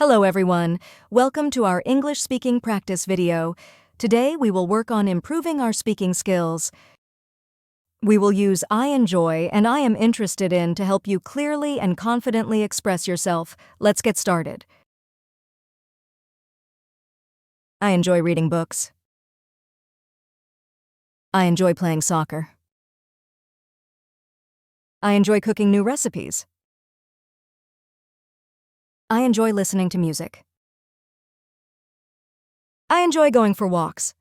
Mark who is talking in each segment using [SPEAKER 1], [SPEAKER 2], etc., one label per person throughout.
[SPEAKER 1] Hello everyone, welcome to our English speaking practice video. Today we will work on improving our speaking skills. We will use I enjoy and I am interested in to help you clearly and confidently express yourself. Let's get started. I enjoy reading books. I enjoy playing soccer. I enjoy cooking new recipes. I enjoy listening to music. I enjoy going for walks.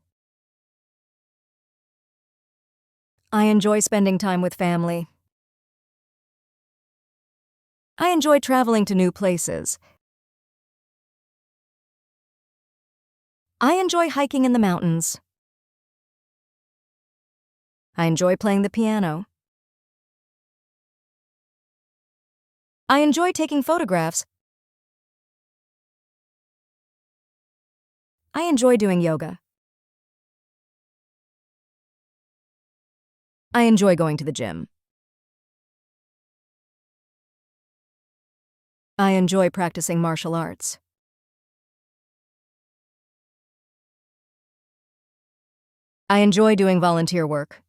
[SPEAKER 1] I enjoy spending time with family. I enjoy traveling to new places. I enjoy hiking in the mountains. I enjoy playing the piano. I enjoy taking photographs. I enjoy doing yoga. I enjoy going to the gym. I enjoy practicing martial arts. I enjoy doing volunteer work.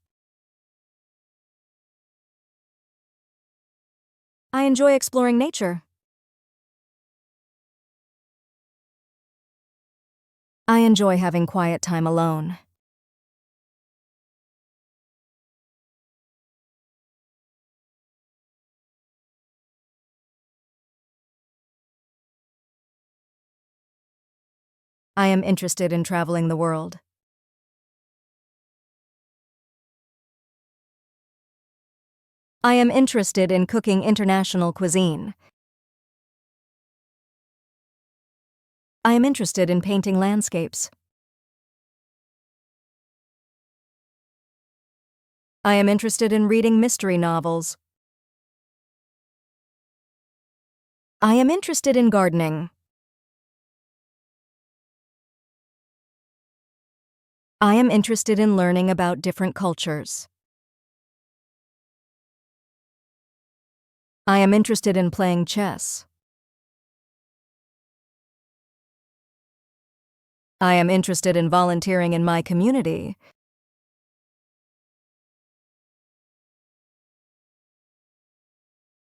[SPEAKER 1] I enjoy exploring nature. I enjoy having quiet time alone. I am interested in traveling the world. I am interested in cooking international cuisine. I am interested in painting landscapes. I am interested in reading mystery novels. I am interested in gardening. I am interested in learning about different cultures. I am interested in playing chess. I am interested in volunteering in my community.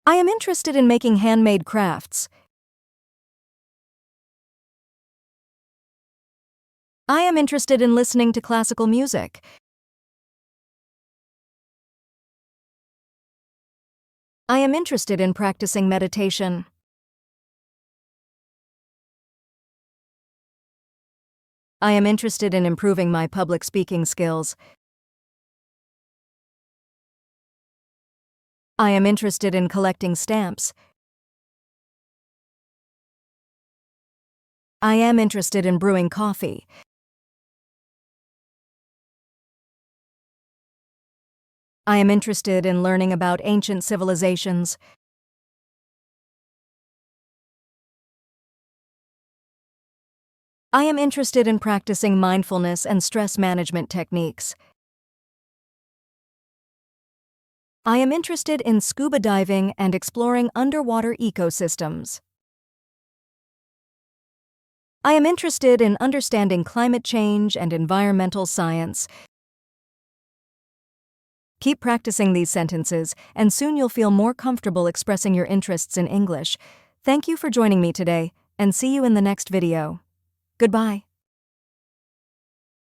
[SPEAKER 1] I am interested in making handmade crafts. I am interested in listening to classical music. I am interested in practicing meditation. I am interested in improving my public speaking skills. I am interested in collecting stamps. I am interested in brewing coffee. I am interested in learning about ancient civilizations. I am interested in practicing mindfulness and stress management techniques. I am interested in scuba diving and exploring underwater ecosystems. I am interested in understanding climate change and environmental science. Keep practicing these sentences, and soon you'll feel more comfortable expressing your interests in English. Thank you for joining me today, and see you in the next video. Goodbye.